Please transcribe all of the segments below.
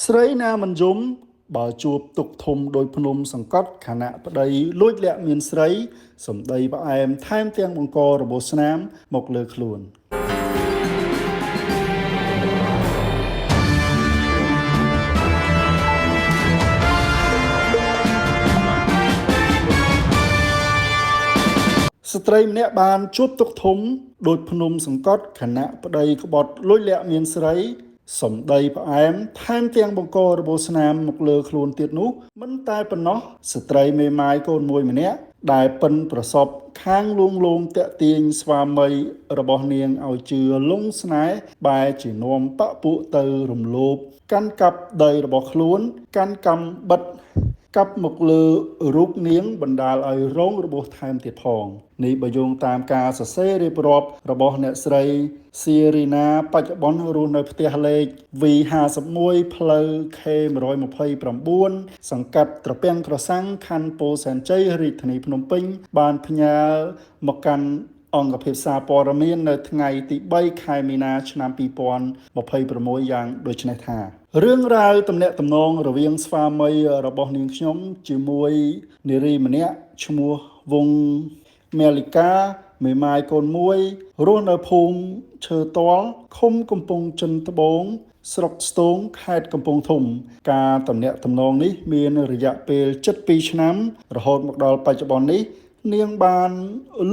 ស្រីណាមិនយំបើជួបទុកធំដោយភ្នំសង្កត់ខណៈប្តីលួចលាក់មានស្រីសម្ដីផ្អែមថែមទាំងបង្ករបួសស្នាមមកលើខ្លួនស្ត្រីម្នាក់បានជួបទុកធំដោយភ្នំសង្កត់ខណៈប្តីក្បត់លួចលាក់មានស្រីសម្ដីផ្អែមថែមទាំងបង្ករបួសស្នាមមកលើខ្លួនទៀតនោះមិនតែប៉ុណ្ណោះស្ត្រីមេម៉ាយកូនមួយម្នាក់ដែលប៉ិនប្រសពខាងលួងលោមតាក់ទាញស្វាមីរបស់នាងឲ្យជឿលងស្នេហ៍បែរជានាំបពួកទៅរំលោភកាន់កាប់ដីរបស់ខ្លួនកាន់កំបិតកាប់មកលើរូបនាងបណ្ដាលឲ្យរងរបួសថែមទៀតផងនេះបើយោងតាមការសរសេររៀបរាប់របស់អ្នកស្រីសៀរីណាបច្ចុប្បន្នរស់នៅផ្ទះលេខ V51 ផ្លូវ K129 សង្កាត់ត្រពាំងក្រសាំងខណ្ឌពោធិ៍សែនជ័យរាជធានីភ្នំពេញបានផ្ញើមកកាន់អង្គភាពសារព័ត៌មាននៅថ្ងៃទី3ខែមីនាឆ្នាំ2026យ៉ាងដូចនេះថារឿងរ៉ាវទំនាក់ទំនងរវាងស្វាមីរបស់នាងខ្ញុំជាមួយនារីម្នាក់ឈ្មោះវងមេលីកាមេម៉ាយកូនមួយរស់នៅភូមិឈើទាល់ឃុំកំពង់ចិនត្បូងស្រុកស្ទូងខេត្តកំពង់ធំការទំនាក់ទំនងនេះមានរយៈពេល72ឆ្នាំរហូតមកដល់បច្ចុប្បន្ននេះនាងបាន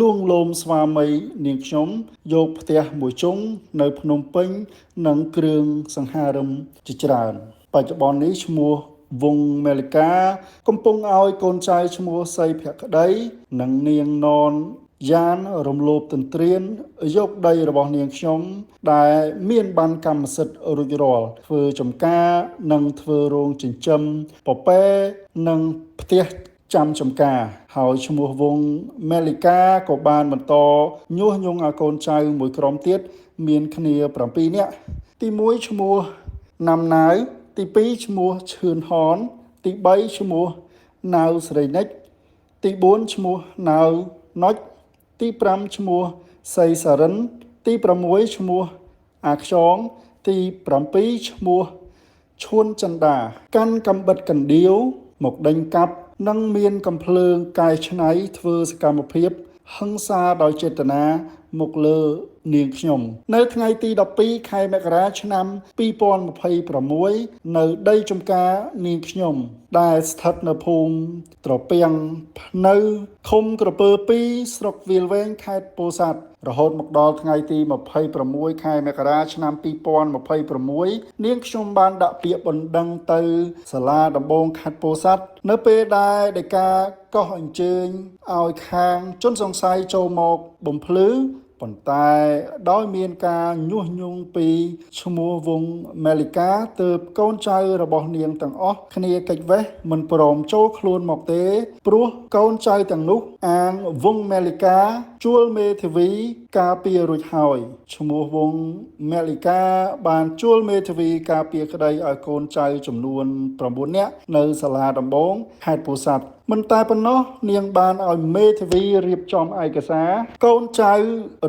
លួងលោមស្វាមីនាងខ្ញុំយកផ្ទះមួយជុងនៅភ្នំពេញនិងគ្រឿងសង្ហារិមជាច្រើនបច្ចុប្បន្ននេះឈ្មោះវងមេលីកាកំពុងឲ្យកូនចៅឈ្មោះសីភក្តីនិងនាងននយ៉ានរំលោភទន្ទ្រានយកដីរបស់នាងខ្ញុំដែលមានបានកម្មសិទ្ធិរួចរាល់ធ្វើចំការនិងធ្វើរោងចិញ្ចឹមពពែនិងផ្ទះចាំចំការហើយឈ្មោះវងមេលីកាក៏បានបន្តញុះញង់ឲ្យកូនចៅមួយក្រុមទៀតមានគ្នា7នាក់ទី1ឈ្មោះណាំណាវទី2ឈ្មោះឈឿនហនទី3ឈ្មោះណាវស្រីនិចទី4ឈ្មោះណាវណុចទី5ឈ្មោះសីសារិនទី6ឈ្មោះអាខ្យងទី7ឈ្មោះឈួនចិន្តាកាន់កំបិតកណ្ដៀវមកដេញកាប់និងមានកំភ្លើងកែច្នៃធ្វើសកម្មភាពហិង្សាដោយចេតនាមកលើនាងខ្ញុំនៅថ្ងៃទី12ខែមករាឆ្នាំ2026នៅដីចំការនាងខ្ញុំដែលស្ថិតនៅភូមិត្រពាំងភ្នៅឃុំក្រពើ2ស្រុកវាលវែងខេត្តពោធិ៍សាត់រហូតមកដល់ថ្ងៃទី26ខែមករាឆ្នាំ2026នាងខ្ញុំបានដាក់ពាក្យបណ្ដឹងទៅសាលាដំបងខេត្តពោធិ៍សាត់នៅពេលដែលដីកាកោះអញ្ជើញឲ្យខាងជនសង្ស័យចូលមកបំភ្លឺប៉ុន្តែដោយមានការញុះញង់ពីឈ្មោះវងមេលីកាទើបកូនចៅរបស់នាងទាំងអស់គ្នាកិច្ចវេះមិនព្រមចូលខ្លួនមកទេព្រោះកូនចៅទាំងនោះអាងវងមេលីកាជួលមេធាវីការពាររួចហើយឈ្មោះវងមេលីកាបានជួលមេធាវីការពារក្តីឲ្យកូនចៅចំនួន9នាក់នៅសាលាដំបងខេត្តពោធិ៍សាត់មិនតែប៉ុណ្ណោះនាងបានឲ្យមេធាវីរៀបចំឯកសារកូនចៅ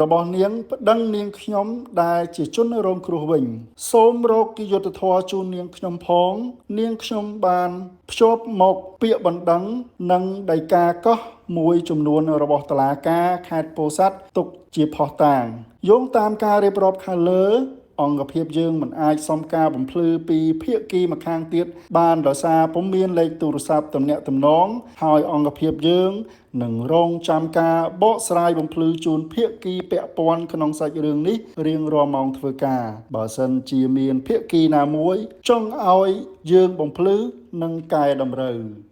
របស់នាងប្តឹងនាងខ្ញុំដែលជាជនរងគ្រោះវិញសូមរកយុត្តិធម៌ជូននាងខ្ញុំផងនាងខ្ញុំបានភ្ជាប់មកពាក្យបណ្ដឹងនិងដីកាកោះមួយចំនួនរបស់តុលាការខេត្តពោធិ៍សាត់ទុកជាភស្តុតាងយោងតាមការរៀបរាប់ខាងលើអង្គភាពយើងមិនអាចសុំការបំភ្លឺពីភាគីម្ខាងទៀតបានដោយសារពុំមានលេខទូរស័ព្ទទំនាក់ទំនងហើយអង្គភាពយើងនឹងរងចាំការបកស្រាយបំភ្លឺជូនភាគីពាក់ព័ន្ធក្នុងសាច់រឿងនេះរៀងរាល់ម៉ោងធ្វើការបើសិនជាមានភាគីណាមួយចង់ឲ្យយើងបំភ្លឺនិងកែតម្រូវ